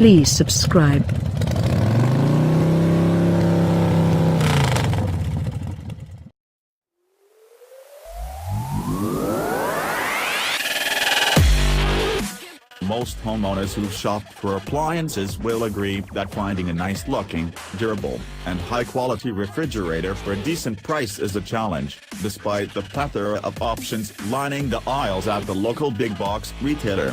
Please subscribe. Most homeowners who've shopped for appliances will agree that finding a nice-looking, durable, and high-quality refrigerator for a decent price is a challenge, despite the plethora of options lining the aisles at the local big-box retailer.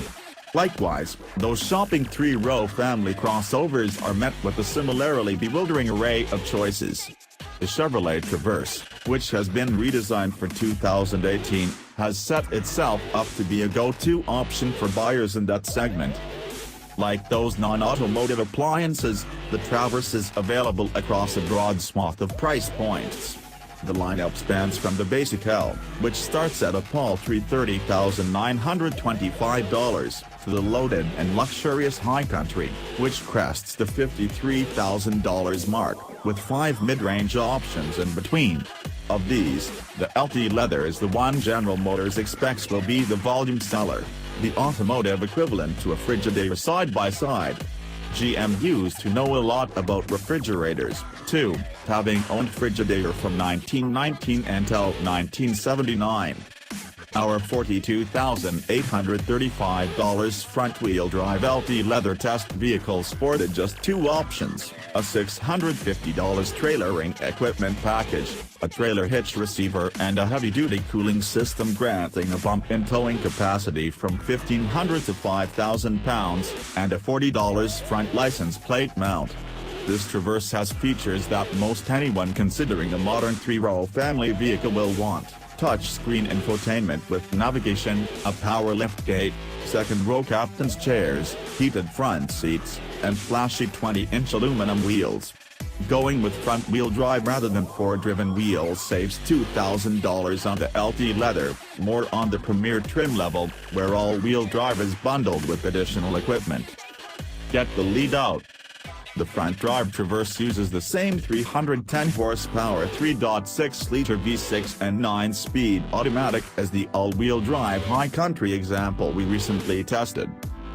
Likewise, those shopping three-row family crossovers are met with a similarly bewildering array of choices. The Chevrolet Traverse, which has been redesigned for 2018, has set itself up to be a go-to option for buyers in that segment. Like those non-automotive appliances, the Traverse is available across a broad swath of price points. The lineup spans from the basic L, which starts at a paltry $30,925, to the loaded and luxurious High Country, which crests the $53,000 mark, with 5 mid-range options in between. Of these, the LT Leather is the one General Motors expects will be the volume seller, the automotive equivalent to a Frigidaire side-by-side. GM used to know a lot about refrigerators, too, having owned Frigidaire from 1919 until 1979. Our $42,835 front-wheel drive LT Leather test vehicle sported just 2 options: a $650 trailering equipment package, a trailer hitch receiver, and a heavy-duty cooling system granting a bump in towing capacity from 1,500 to 5,000 pounds, and a $40 front license plate mount. This Traverse has features that most anyone considering a modern three-row family vehicle will want: touchscreen infotainment with navigation, a power liftgate, second-row captain's chairs, heated front seats, and flashy 20-inch aluminum wheels. Going with front-wheel drive rather than forward-driven wheels saves $2,000 on the LT Leather, more on the Premier trim level, where all-wheel drive is bundled with additional equipment. Get the lead out. The front-drive Traverse uses the same 310 horsepower 3.6-liter V6 and 9-speed automatic as the all-wheel drive High Country example we recently tested.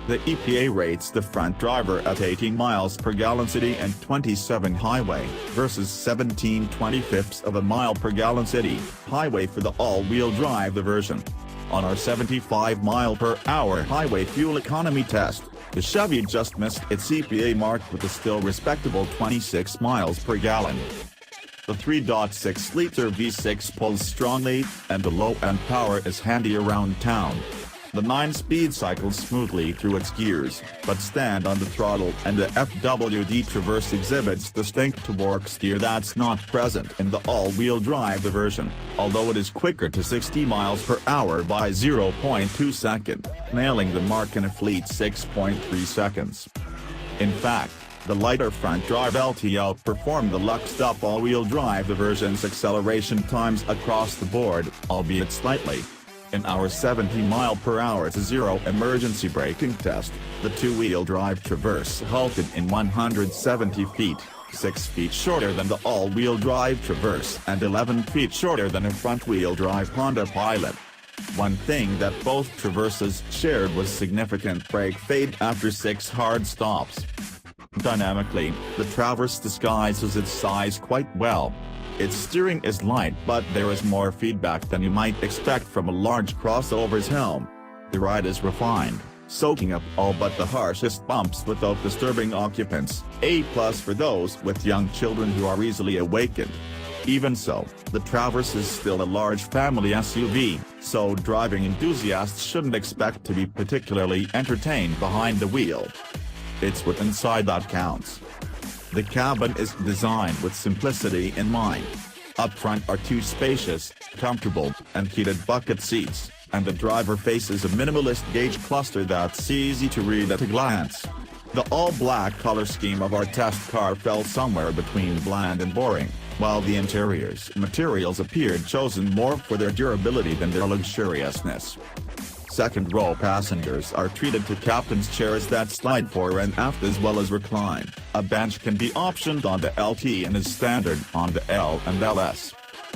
The EPA rates the front driver at 18 miles per gallon city and 27 highway, versus 17/25 of a mile per gallon city highway for the all-wheel drive version. On our 75-mile-per-hour highway fuel economy test, the Chevy just missed its EPA mark with a still respectable 26 miles per gallon. The 3.6-liter V6 pulls strongly, and the low-end power is handy around town. The 9-speed cycles smoothly through its gears, but stand on the throttle, and the FWD Traverse exhibits distinct torque steer that's not present in the all-wheel drive version, although it is quicker to 60 miles per hour by 0.2 seconds, nailing the mark in a fleet 6.3 seconds. In fact, the lighter front-drive LT outperformed the luxed-up all-wheel drive version's acceleration times across the board, albeit slightly. In our 70-mile-per-hour to 0 emergency braking test, the two-wheel drive Traverse halted in 170 feet, 6 feet shorter than the all-wheel drive Traverse and 11 feet shorter than a front-wheel drive Honda Pilot. One thing that both Traverses shared was significant brake fade after 6 hard stops. Dynamically, the Traverse disguises its size quite well. Its steering is light, but there is more feedback than you might expect from a large crossover's helm. The ride is refined, soaking up all but the harshest bumps without disturbing occupants, A+ for those with young children who are easily awakened. Even so, the Traverse is still a large family SUV, so driving enthusiasts shouldn't expect to be particularly entertained behind the wheel. It's what's inside that counts. The cabin is designed with simplicity in mind. Up front are 2 spacious, comfortable, and heated bucket seats, and the driver faces a minimalist gauge cluster that's easy to read at a glance. The all-black color scheme of our test car fell somewhere between bland and boring, while the interior's materials appeared chosen more for their durability than their luxuriousness. Second-row passengers are treated to captain's chairs that slide fore and aft as well as recline. A bench can be optioned on the LT and is standard on the L and LS.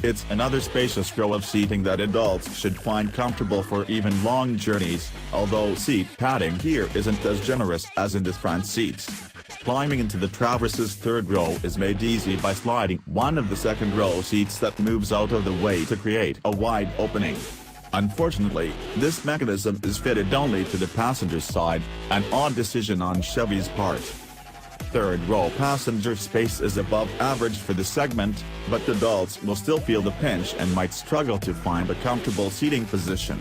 It's another spacious row of seating that adults should find comfortable for even long journeys, although seat padding here isn't as generous as in the front seats. Climbing into the Traverse's third row is made easy by sliding one of the second row seats that moves out of the way to create a wide opening. Unfortunately, this mechanism is fitted only to the passenger side, an odd decision on Chevy's part. Third row passenger space is above average for the segment, but adults will still feel the pinch and might struggle to find a comfortable seating position.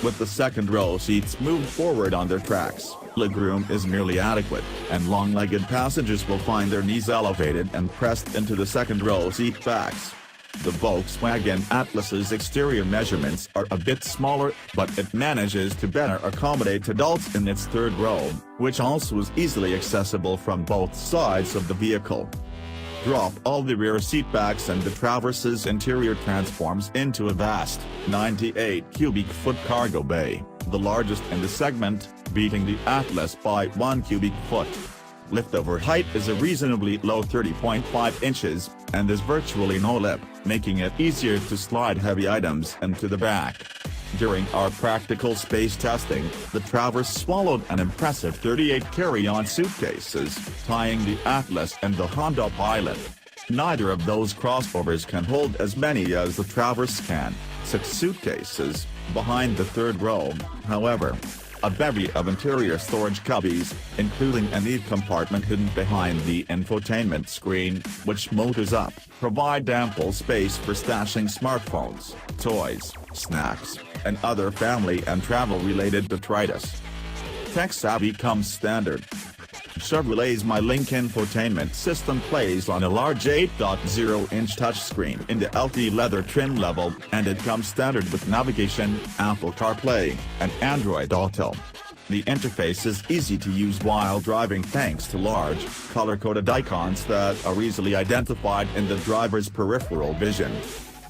With the second row seats moved forward on their tracks, legroom is merely adequate, and long-legged passengers will find their knees elevated and pressed into the second row seat backs. The Volkswagen Atlas's exterior measurements are a bit smaller, but it manages to better accommodate adults in its third row, which also is easily accessible from both sides of the vehicle. Drop all the rear seat backs and the Traverse's interior transforms into a vast, 98 cubic foot cargo bay, the largest in the segment, beating the Atlas by 1 cubic foot. Liftover height is a reasonably low 30.5 inches, and there's virtually no lip, making it easier to slide heavy items into the back. During our practical space testing, the Traverse swallowed an impressive 38 carry-on suitcases, tying the Atlas and the Honda Pilot. Neither of those crossovers can hold as many as the Traverse can, 6 suitcases, behind the third row, however. A bevy of interior storage cubbies, including a neat compartment hidden behind the infotainment screen, which motors up, provide ample space for stashing smartphones, toys, snacks, and other family and travel-related detritus. Tech-savvy comes standard. Chevrolet's MyLink infotainment system plays on a large 8.0-inch touchscreen in the LT leather trim level, and it comes standard with navigation, Apple CarPlay, and Android Auto. The interface is easy to use while driving thanks to large, color-coded icons that are easily identified in the driver's peripheral vision.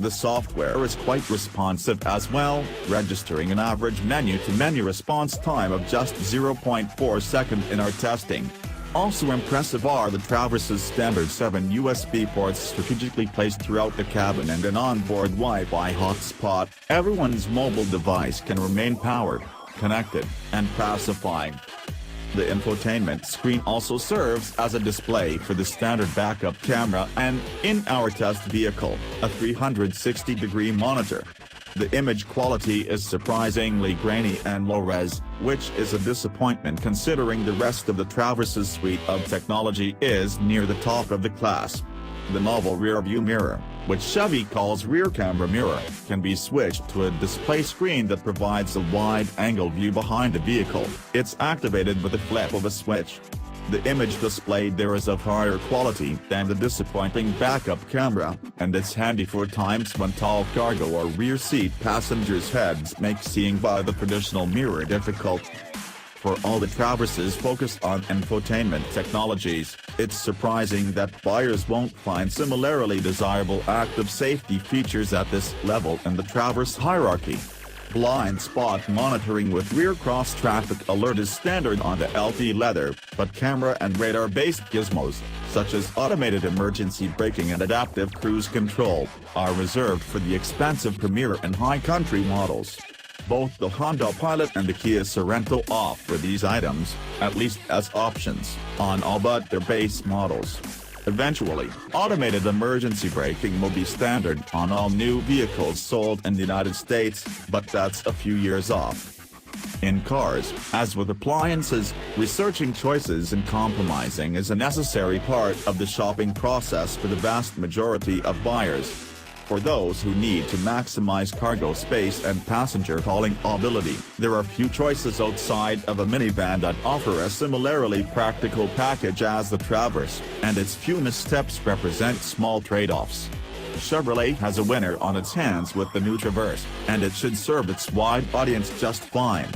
The software is quite responsive as well, registering an average menu-to-menu response time of just 0.4 seconds in our testing. Also impressive are the Traverse's standard 7 USB ports strategically placed throughout the cabin and an onboard Wi-Fi hotspot. Everyone's mobile device can remain powered, connected, and pacifying. The infotainment screen also serves as a display for the standard backup camera and, in our test vehicle, a 360-degree monitor. The image quality is surprisingly grainy and low-res, which is a disappointment considering the rest of the Traverse's suite of technology is near the top of the class. The novel rear-view mirror, which Chevy calls rear camera mirror, can be switched to a display screen that provides a wide-angle view behind the vehicle. It's activated with a flip of a switch. The image displayed there is of higher quality than the disappointing backup camera, and it's handy for times when tall cargo or rear seat passengers' heads make seeing by the traditional mirror difficult. For all the Traverses focused on infotainment technologies, it's surprising that buyers won't find similarly desirable active safety features at this level in the Traverse hierarchy. Blind spot monitoring with rear cross-traffic alert is standard on the LT leather, but camera and radar-based gizmos, such as automated emergency braking and adaptive cruise control, are reserved for the expensive Premier and High Country models. Both the Honda Pilot and the Kia Sorento offer these items, at least as options, on all but their base models. Eventually, automated emergency braking will be standard on all new vehicles sold in the United States, but that's a few years off. In cars, as with appliances, researching choices and compromising is a necessary part of the shopping process for the vast majority of buyers. For those who need to maximize cargo space and passenger hauling ability, there are few choices outside of a minivan that offer a similarly practical package as the Traverse, and its few missteps represent small trade-offs. Chevrolet has a winner on its hands with the new Traverse, and it should serve its wide audience just fine.